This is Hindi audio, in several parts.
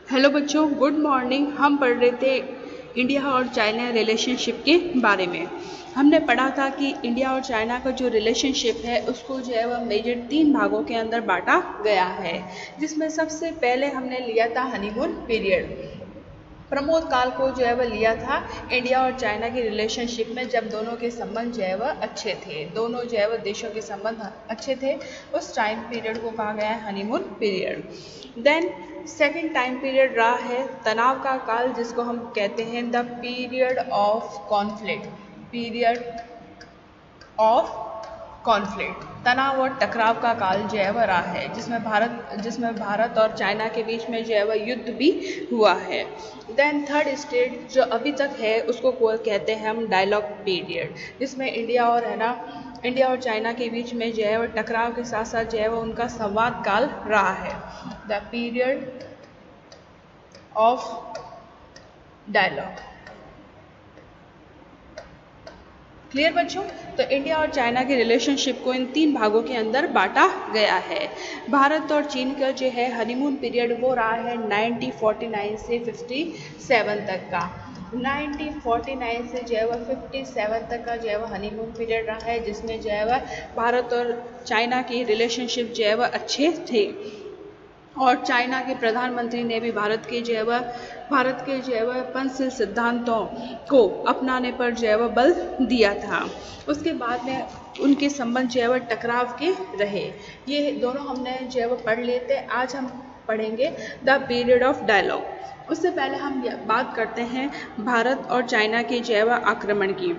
हेलो बच्चों, गुड मॉर्निंग। हम पढ़ रहे थे इंडिया और चाइना रिलेशनशिप के बारे में। हमने पढ़ा था कि इंडिया और चाइना का जो रिलेशनशिप है उसको जो है वह मेजर 3 भागों के अंदर बांटा गया है, जिसमें सबसे पहले हमने लिया था हनीमून पीरियड। प्रमोद काल को जो है वह लिया था इंडिया और चाइना की रिलेशनशिप में, जब दोनों के संबंध जो है वह अच्छे थे, दोनों जो है वह देशों के संबंध अच्छे थे। उस टाइम पीरियड को कहा गया है honeymoon period. Then second time period रहा है तनाव का काल, जिसको हम कहते हैं the period of conflict. Period of conflict, तनाव और टकराव का काल जो है वह रहा है, जिसमें भारत और चाइना के बीच में जो है वह युद्ध भी हुआ है। देन थर्ड स्टेज जो अभी तक है उसको कहते हैं हम डायलॉग पीरियड, जिसमें इंडिया और चाइना के बीच में जो है वह टकराव के साथ साथ जो है वह उनका संवाद काल रहा है, the period of dialogue. Clear बच्चों? तो इंडिया और चाइना के रिलेशनशिप को इन 3 भागों के अंदर बांटा गया है। भारत और चीन का जो है हनीमून पीरियड वो रहा है 1949 से 57 तक का। 1949 से जो है वह 57 तक का जो है वह हनीमून पीरियड रहा है, जिसमें जो है वह भारत और चाइना की रिलेशनशिप जो है वह अच्छे थे और चाइना के प्रधानमंत्री ने भी भारत के जो है वह पंचशील सिद्धांतों को अपनाने पर जो है वह बल दिया था। उसके बाद में उनके संबंध जो है वह टकराव के रहे। ये दोनों हमने जो है वह पढ़ लिए थे। आज हम पढ़ेंगे द पीरियड ऑफ डायलॉग। उससे पहले हम बात करते हैं भारत और चाइना के जो है वह आक्रमण की।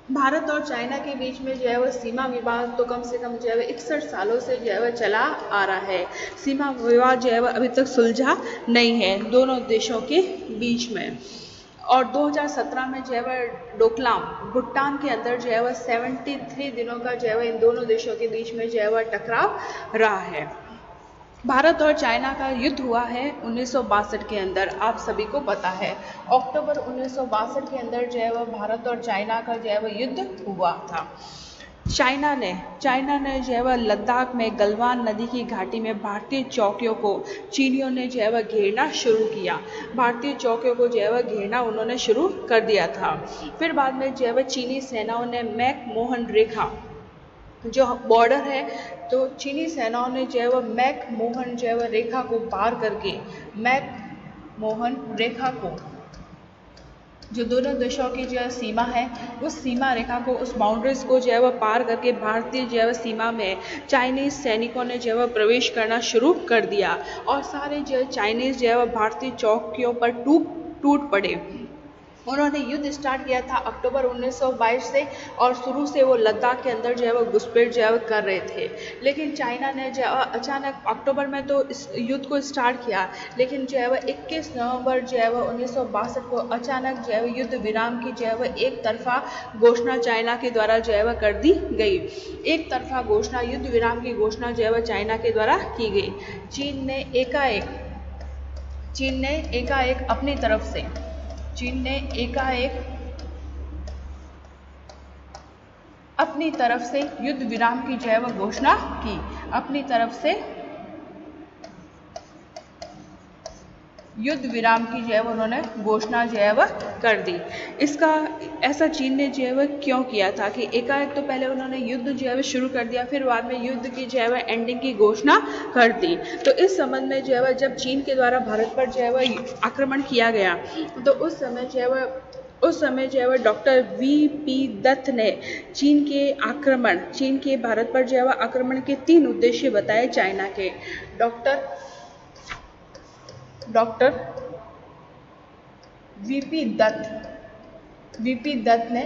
भारत और चाइना के बीच में जो है वह सीमा विवाद तो कम से कम जो है वह 61 सालों से जो है वह चला आ रहा है। सीमा विवाद जो है वह अभी तक सुलझा नहीं है दोनों देशों के बीच में। और 2017 में जो है वह डोकलाम भूटान के अंदर जो है वह 73 दिनों का जो है वह इन दोनों देशों के बीच में जो है वह टकराव रहा है। भारत और चाइना का युद्ध हुआ है 1962 के अंदर, आप सभी को पता है। अक्टूबर 1962 के अंदर जो है वह भारत और चाइना का जो है वह युद्ध हुआ था। चाइना ने जो है वह लद्दाख में गलवान नदी की घाटी में भारतीय चौकियों को चीनियों ने जो है वह घेरना शुरू किया। भारतीय चौकियों को जो है वह घेरना उन्होंने शुरू कर दिया था। फिर बाद में जो है वह चीनी सेनाओं ने मैक-मोहन रेखा जो बॉर्डर है, तो चीनी सेनाओं ने जो है वह मैक-मोहन जो है वह रेखा को पार करके मैक-मोहन रेखा को, जो दोनों देशों की जो है सीमा है, उस सीमा रेखा को, उस बाउंड्रीज को जो है वह पार करके भारतीय जो है वह सीमा में चाइनीज सैनिकों ने जो है वह प्रवेश करना शुरू कर दिया और सारे जो है चाइनीज जो है वह भारतीय चौकियों पर टूट पड़े। उन्होंने युद्ध स्टार्ट किया था अक्टूबर 1922 से और शुरू से वो लद्दाख के अंदर जो है वो घुसपैठ जो है वो कर रहे थे। लेकिन चाइना ने जो अचानक अक्टूबर में तो इस युद्ध को स्टार्ट किया, लेकिन जो है वह 21 नवंबर जो है वह 1962 को अचानक जो है वह युद्ध विराम की जो है वह एक तरफा घोषणा चाइना के द्वारा जो है वह कर दी गई। एक तरफा घोषणा, युद्ध विराम की घोषणा जो है वह चाइना के द्वारा की गई। चीन ने एकाएक अपनी तरफ से अपनी तरफ से युद्ध विराम की जो है वह घोषणा की। अपनी तरफ से युद्ध विराम की जो है उन्होंने घोषणा जो है वह कर दी। इसका ऐसा चीन ने जो है वह क्यों किया था कि एकाएक तो पहले उन्होंने युद्ध जो है वह शुरू कर दिया, फिर बाद में युद्ध की जो है वह एंडिंग की घोषणा कर दी। तो इस संबंध में जो है वह जब चीन के द्वारा भारत पर जो है वह आक्रमण किया गया, तो उस समय जो है वह डॉक्टर वी.पी. दत्त ने चीन के भारत पर जो है वह आक्रमण के 3 उद्देश्य बताए चाइना के। Doctor VP. दत्त ने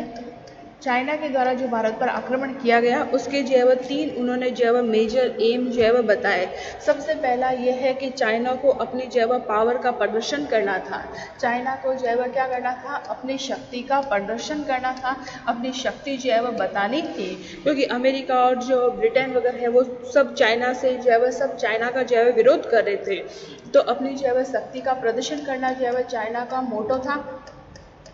चाइना के द्वारा जो भारत पर आक्रमण किया गया उसके जो है वह 3 उन्होंने जो है वह मेजर एम जो है वह बताए। सबसे पहला यह है कि चाइना को अपनी जो है वह पावर का प्रदर्शन करना था। चाइना को जो है वह क्या करना था? अपनी शक्ति का प्रदर्शन करना था, अपनी शक्ति जो है वह बतानी थी, क्योंकि अमेरिका और जो ब्रिटेन वगैरह है वो सब चाइना से जो है वह सब चाइना का जो है वह विरोध कर रहे थे। तो अपनी जो है वह शक्ति का प्रदर्शन करना जो है वह चाइना का मोटो था।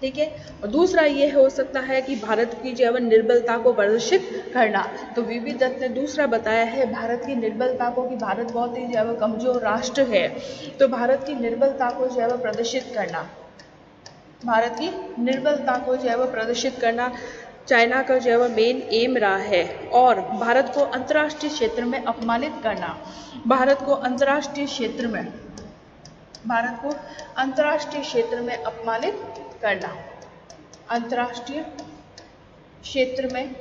ठीक है। और दूसरा ये हो सकता है कि भारत की जो है वह निर्बलता को प्रदर्शित करना। तो वीवी दत्त ने दूसरा बताया है भारत की निर्बलता को, कि भारत बहुत ही जो है वह कमजोर राष्ट्र है, तो भारत की निर्बलता को जो है वह प्रदर्शित करना, भारत की निर्बलता को जो है वह प्रदर्शित करना चाइना का जो है वह मेन एम रहा है। और भारत को अंतर्राष्ट्रीय क्षेत्र में अपमानित करना, भारत को अंतर्राष्ट्रीय क्षेत्र में, भारत को अंतर्राष्ट्रीय क्षेत्र में अपमानित करना, अंतर्राष्ट्रीय क्षेत्र में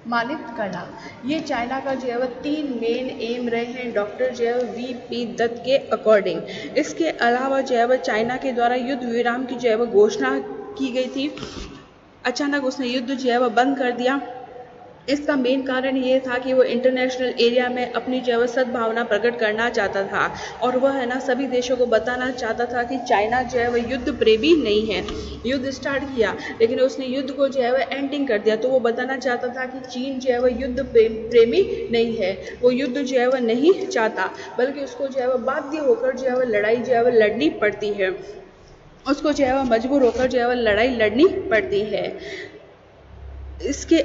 मानित करना। ये चाइना का जो है वह 3 मेन एम रहे हैं डॉक्टर जो है वीपी दत्त के अकॉर्डिंग। इसके अलावा जो है वह चाइना के द्वारा युद्ध विराम की जो है वह घोषणा की गई थी। अचानक उसने युद्ध जो है वह बंद कर दिया। इसका मेन कारण ये था कि वो इंटरनेशनल एरिया में अपनी जो है वह सद्भावना प्रकट करना चाहता था, और वह है ना सभी देशों को बताना चाहता था कि चाइना जो है वह युद्ध प्रेमी नहीं है। युद्ध स्टार्ट किया लेकिन उसने युद्ध को जो है वह एंडिंग कर दिया। तो वो बताना चाहता था कि चीन जो है वह युद्ध प्रेमी नहीं है, वो युद्ध जो है वह नहीं चाहता, बल्कि उसको जो है वह बाध्य होकर जो है वह लड़ाई जो है वह लड़नी पड़ती है, उसको जो है वह मजबूर होकर जो है वह लड़ाई लड़नी पड़ती है। इसके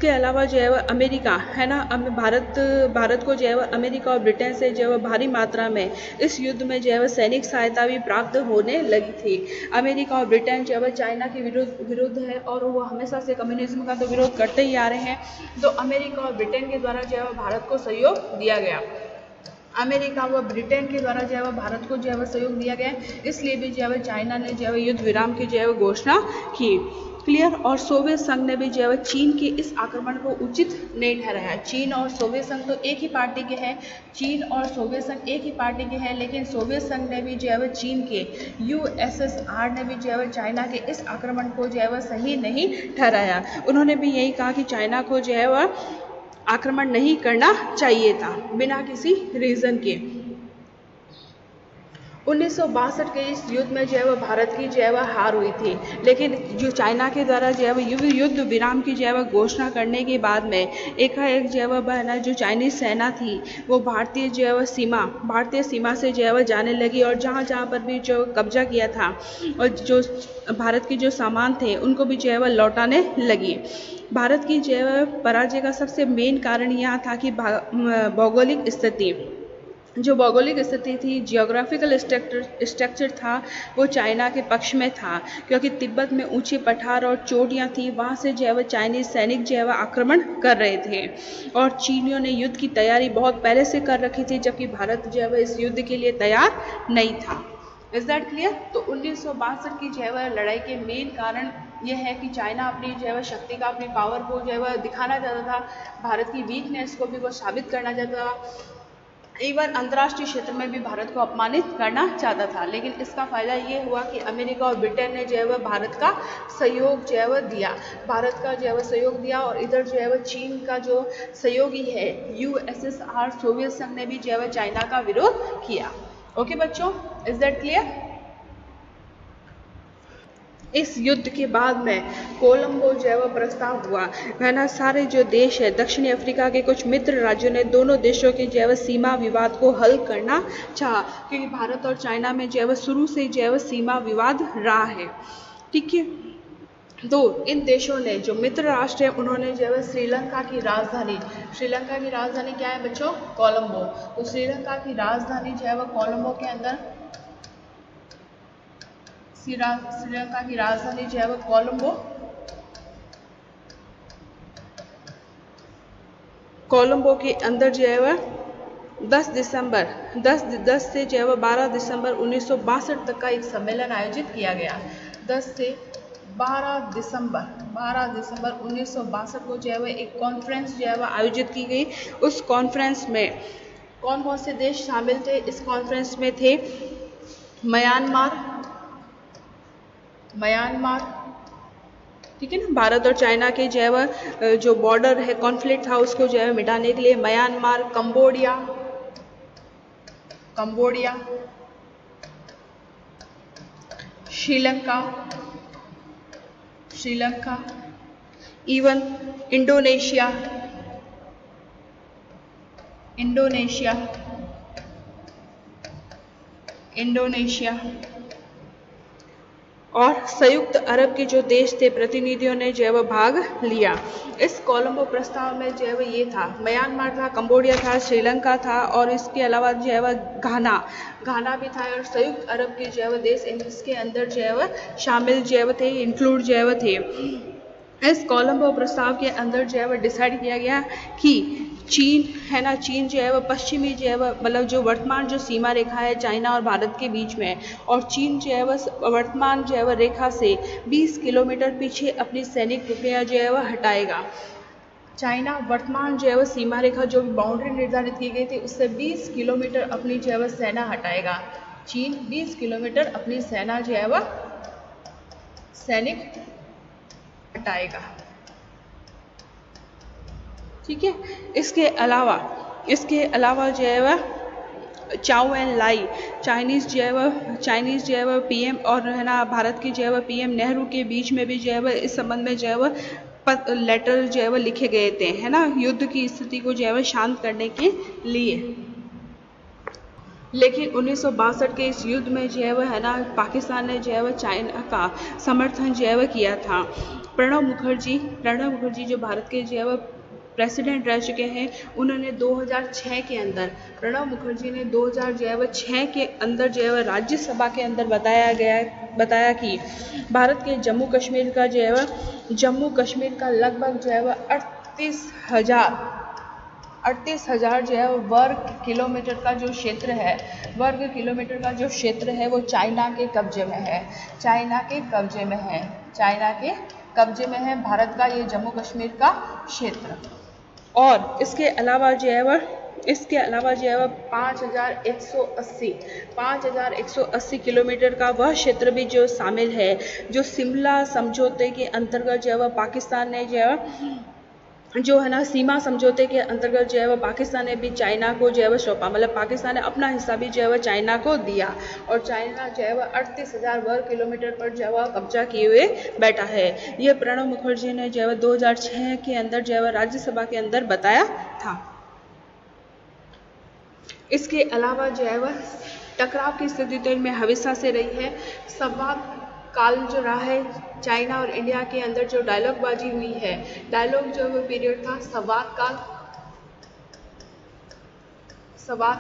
अलावा जो है वह अमेरिका है ना, भारत को जो है वह अमेरिका और ब्रिटेन से जो है वह भारी मात्रा में इस युद्ध में जो है वह सैनिक सहायता भी प्राप्त होने लगी थी। अमेरिका और ब्रिटेन जो है वह चाइना के विरुद्ध है, और वो हमेशा से कम्युनिज्म का तो विरोध करते ही आ रहे हैं। तो अमेरिका और ब्रिटेन के द्वारा जो है वह भारत को सहयोग दिया गया, अमेरिका व ब्रिटेन के द्वारा जो है वह भारत को जो है वह सहयोग दिया गया। इसलिए भी जो है वह चाइना ने जो है वह युद्ध विराम की जो है वह घोषणा की। क्लियर। और सोवियत संघ ने भी जो है वह चीन के इस आक्रमण को उचित नहीं ठहराया। चीन और सोवियत संघ तो एक ही पार्टी के हैं, चीन और सोवियत संघ एक ही पार्टी के हैं, लेकिन सोवियत संघ ने भी जो है वह चीन के यूएसएसआर ने भी जो है वह चाइना के इस आक्रमण को जो है वह सही नहीं ठहराया। उन्होंने भी यही कहा कि चाइना को जो है वह आक्रमण नहीं करना चाहिए था बिना किसी रीजन के। 1962 के इस युद्ध में जो है वह भारत की जो है वह हार हुई थी, लेकिन जो चाइना के द्वारा जो है वह युद्ध विराम की जो है वह घोषणा करने के बाद में एकाएक जो है वह बहना जो चाइनीज सेना थी वो भारतीय सीमा से जो है वह जाने लगी, और जहाँ जहाँ पर भी जो कब्जा किया था और जो भारत के जो सामान थे उनको भी जो है वह लौटाने लगी। भारत की जो है वह पराजय का सबसे मेन कारण यह था कि भौगोलिक स्थिति थी, जियोग्राफिकल स्ट्रक्चर था, वो चाइना के पक्ष में था, क्योंकि तिब्बत में ऊंचे पठार और चोटियां थी, वहाँ से जो है वह चाइनीज सैनिक जो है वह आक्रमण कर रहे थे, और चीनियों ने युद्ध की तैयारी बहुत पहले से कर रखी थी, जबकि भारत जो है वह इस युद्ध के लिए तैयार नहीं था। Is that clear? तो 1962 की जो है वह लड़ाई के मेन कारण यह है कि चाइना अपनी जो है वह शक्ति का, अपनी पावर को जो है वह दिखाना चाहता था, भारत की वीकनेस को भी वो साबित करना चाहता था, इवन अंतर्राष्ट्रीय क्षेत्र में भी भारत को अपमानित करना चाहता था। लेकिन इसका फायदा ये हुआ कि अमेरिका और ब्रिटेन ने जो है वह भारत का सहयोग जो है वह दिया, भारत का जो है वह सहयोग दिया, और इधर जो है वह चीन का जो सहयोगी है यूएसएसआर सोवियत संघ ने भी जो है वह चाइना का विरोध किया। ओके बच्चों, इज दैट क्लियर? इस युद्ध के बाद में कोलंबो जो है वह प्रस्ताव हुआ, है ना। सारे जो देश है, दक्षिणी अफ्रीका के कुछ मित्र राज्यों ने दोनों देशों के जो है वह सीमा विवाद को हल करना चाहा, क्योंकि भारत और चाइना में जो है वह शुरू से जो है वह सीमा विवाद रहा है। ठीक है, तो इन देशों ने, जो मित्र राष्ट्र है, उन्होंने जो है वह श्रीलंका की राजधानी क्या है बच्चों? कोलंबो। तो श्रीलंका की राजधानी जो है वह कोलंबो के अंदर, श्रीलंका की राजधानी जो है वह कोलंबो के अंदर जो है वह 10 से जो है वह 12 दिसंबर 1962 तक का एक सम्मेलन आयोजित किया गया। 10 से 12 दिसंबर 1962 को जो है वह एक कॉन्फ्रेंस जो है वह आयोजित की गई। उस कॉन्फ्रेंस में कौन कौन से देश शामिल थे? इस कॉन्फ्रेंस में थे म्यांमार, ठीक है ना। भारत और चाइना के जो है वह जो बॉर्डर है, कॉन्फ्लिक्ट था, उसको जो है मिटाने के लिए Myanmar, Cambodia, Sri Lanka, even Indonesia, Indonesia, Indonesia और संयुक्त अरब के जो देश थे प्रतिनिधियों ने जो है वह भाग लिया। इस कोलंबो प्रस्ताव में जो है वह ये था, म्यांमार था, कंबोडिया था, श्रीलंका था और इसके अलावा जो है वह घाना भी था और संयुक्त अरब के जो है वह देश इसके अंदर जो है वह शामिल जो है वह थे, इंक्लूड जो है वह थे। इस कोलंबो प्रस्ताव के अंदर जो है वह डिसाइड किया गया कि चीन है ना, चीन जो है वह पश्चिमी जो है वह मतलब जो वर्तमान जो सीमा रेखा है चाइना और भारत के बीच में, और चीन जो है वह वर्तमान जो है वह रेखा से 20 किलोमीटर पीछे अपनी सैनिक टुकड़ियाँ जो है वह हटाएगा। चाइना वर्तमान जो है वह सीमा रेखा जो भी बाउंड्री निर्धारित की गई थी उससे 20 किलोमीटर अपनी जो है वह सेना हटाएगा। चीन 20 किलोमीटर अपनी सेना जो है वह सैनिक हटाएगा। ठीक है, इसके अलावा जो है वह चाउ एन लाई चाइनीज़ जो है वह पीएम और है ना भारत की जो है वह पीएम नेहरू के बीच में भी जो है वह इस संबंध में जो है वह लेटर जो है वह लिखे गए थे, है ना, युद्ध की स्थिति को जो है वह शांत करने के लिए। लेकिन 1962 के इस युद्ध में जो है वह है ना पाकिस्तान ने जो है वह चाइना का समर्थन जो है वह किया था। प्रणब मुखर्जी जो भारत के जो है वह प्रेसिडेंट रह चुके हैं, उन्होंने 2006 के अंदर प्रणब मुखर्जी ने 2006 के अंदर जो है वह राज्यसभा के अंदर बताया कि भारत के जम्मू कश्मीर का लगभग जो है वह 38,000 जो है वर्ग किलोमीटर का जो क्षेत्र है वो चाइना के कब्जे में है भारत का ये जम्मू कश्मीर का क्षेत्र। और इसके अलावा जो है वह 5,180 किलोमीटर का वह क्षेत्र भी जो शामिल है जो शिमला समझौते के अंतर्गत जो है वह पाकिस्तान ने जो है ना सीमा समझौते के अंतर्गत जो है वह पाकिस्तान ने भी चाइना को जो है वह सौंपा, मतलब पाकिस्तान ने अपना हिस्सा भी जो है वह चाइना को दिया और चाइना जो है वह 38,000 वर्ग किलोमीटर पर जो है वह कब्जा किए हुए बैठा है। ये प्रणब मुखर्जी ने जो है वह 2006 के अंदर जो है वह राज्यसभा के अंदर बताया था। इसके अलावा जो है वह टकराव की स्थिति तो इनमें हमेशा से रही है। संवाद काल जो रहा है चाइना और इंडिया के अंदर जो डायलॉगबाजी हुई है, डायलॉग जो वो पीरियड था संवाद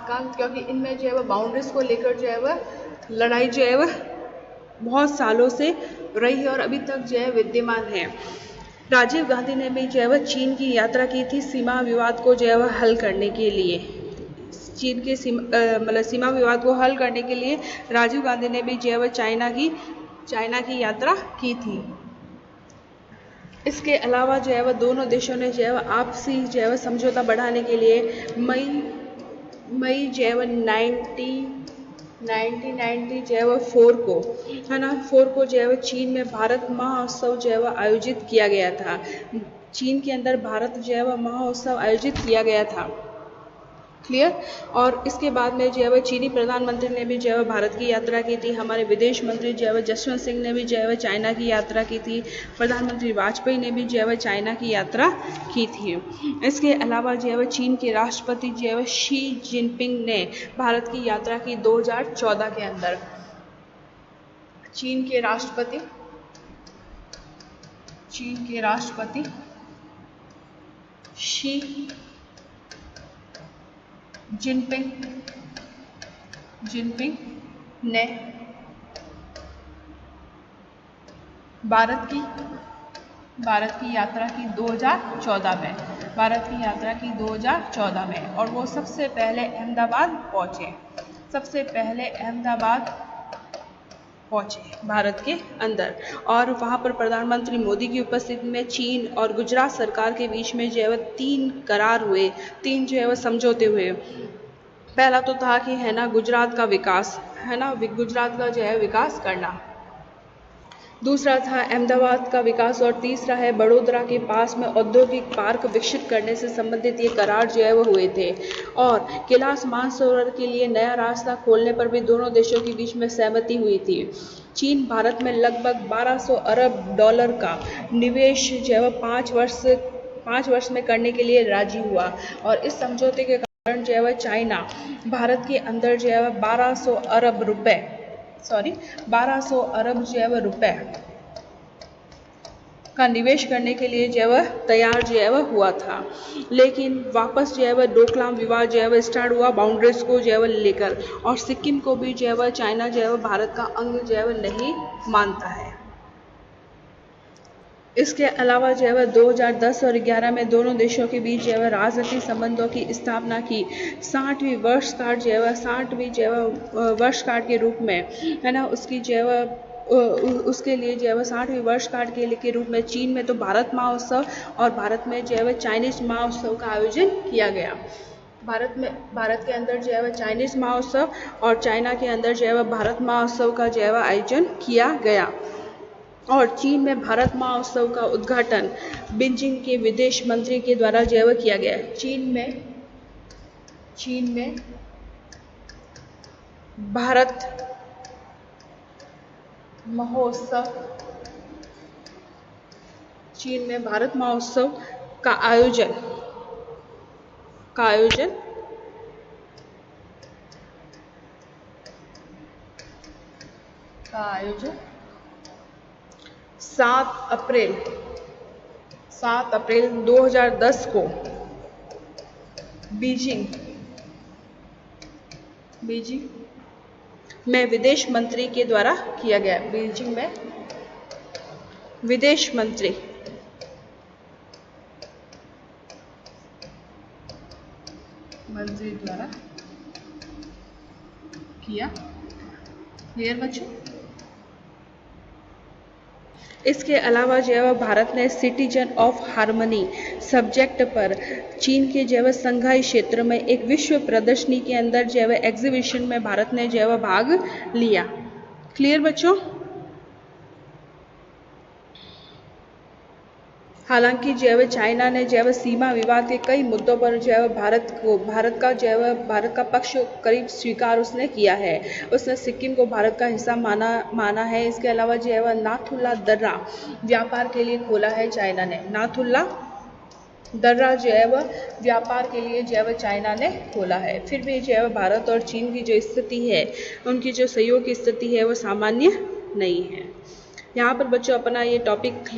काल, क्योंकि इनमें जो है वह बाउंड्रीज को लेकर जो है वह लड़ाई जो है वह बहुत सालों से रही है और अभी तक जो है विद्यमान है। राजीव गांधी ने भी जो है वह चीन की यात्रा की थी सीमा विवाद को जो है वह हल करने के लिए। चीन के सीमा विवाद को हल करने के लिए राजीव गांधी ने भी जो है वह चाइना की यात्रा की थी। इसके अलावा जो है वह दोनों देशों ने जो है वह आपसी जो है वह समझौता बढ़ाने के लिए मई जो है वह 1990 जो है वह 4 को जो है वह चीन में भारत महोत्सव जो है वह आयोजित किया गया था। चीन के अंदर भारत जो है वह महोत्सव आयोजित किया गया था। क्लियर। और इसके बाद में जो है वह चीनी प्रधानमंत्री ने भी जो है वह भारत की यात्रा की थी। हमारे विदेश मंत्री जो है वह जसवंत सिंह ने भी जो है वह चाइना की यात्रा की थी। प्रधानमंत्री वाजपेयी ने भी जो है वह चाइना की यात्रा की थी। इसके अलावा जो है वह चीन के राष्ट्रपति जो है वह शी जिनपिंग ने भारत की यात्रा की 2014 के अंदर। चीन के राष्ट्रपति शी जिनपिंग ने भारत की यात्रा की 2014 में और वो सबसे पहले अहमदाबाद पहुंचे भारत के अंदर और वहाँ पर प्रधानमंत्री मोदी की उपस्थिति में चीन और गुजरात सरकार के बीच में जो है वह 3 करार हुए, 3 जो है वह समझौते हुए। पहला तो था कि है ना गुजरात का विकास, है ना गुजरात का जो है विकास करना, दूसरा था अहमदाबाद का विकास और तीसरा है बड़ोदरा के पास में औद्योगिक पार्क विकसित करने से संबंधित ये करार जो है वो हुए थे। और कैलाश मानसरोवर के लिए नया रास्ता खोलने पर भी दोनों देशों के बीच में सहमति हुई थी। चीन भारत में लगभग 1200 अरब डॉलर का निवेश जो है वह 5 वर्ष में करने के लिए राजी हुआ और इस समझौते के जो है वह चाइना भारत के अंदर जो है वह 1200 अरब जो है वह रुपए का निवेश करने के लिए जो है वह तैयार जो है वह हुआ था, लेकिन वापस जो है वह डोकलाम विवाद जो है वह स्टार्ट हुआ बाउंड्रीज को जो है वह लेकर, और सिक्किम को भी जो है वह चाइना जो है वह भारत का अंग जो है वह नहीं मानता है। इसके अलावा जो है वह 2010 और 11 में दोनों देशों के बीच जो है वह राजनीतिक संबंधों की स्थापना की 60वीं वर्षगांठ जो है वह 60वीं जो है वह वर्षगांठ के रूप में है ना, उसकी जो है वह उसके लिए जो है वह 60वीं वर्षगांठ के रूप में चीन में तो भारत महोत्सव और भारत में जो है वह चाइनीज महोत्सव का आयोजन किया गया। भारत के अंदर जो है वह चाइनीज महोत्सव और चाइना के अंदर जो है वह भारत महोत्सव का जो है वह आयोजन किया गया। और चीन में भारत महोत्सव का उद्घाटन बीजिंग के विदेश मंत्री के द्वारा जो है वह किया गया। चीन में भारत महोत्सव का आयोजन का 7 अप्रैल 2010 को बीजिंग में विदेश मंत्री के द्वारा किया गया। बीजिंग में विदेश मंत्री द्वारा किया। क्लियर बच्चों? इसके अलावा जो है वह भारत ने सिटीजन ऑफ हार्मनी सब्जेक्ट पर चीन के जो है संघाई क्षेत्र में एक विश्व प्रदर्शनी के अंदर जो है एग्जीबिशन में भारत ने जो है भाग लिया। क्लियर बच्चों? हालांकि जो है चाइना ने जो है सीमा विवाद के कई मुद्दों पर जो है भारत का पक्ष करीब स्वीकार उसने किया है। उसने सिक्किम को भारत का हिस्सा माना है। इसके अलावा जो है नाथुला दर्रा व्यापार के लिए खोला है चाइना ने। नाथुला दर्रा जो है व्यापार के लिए जो है चाइना ने खोला है। फिर भी जो है भारत और चीन की जो स्थिति है, उनकी जो सहयोग की स्थिति है वो सामान्य नहीं है। यहाँ पर बच्चों अपना ये टॉपिक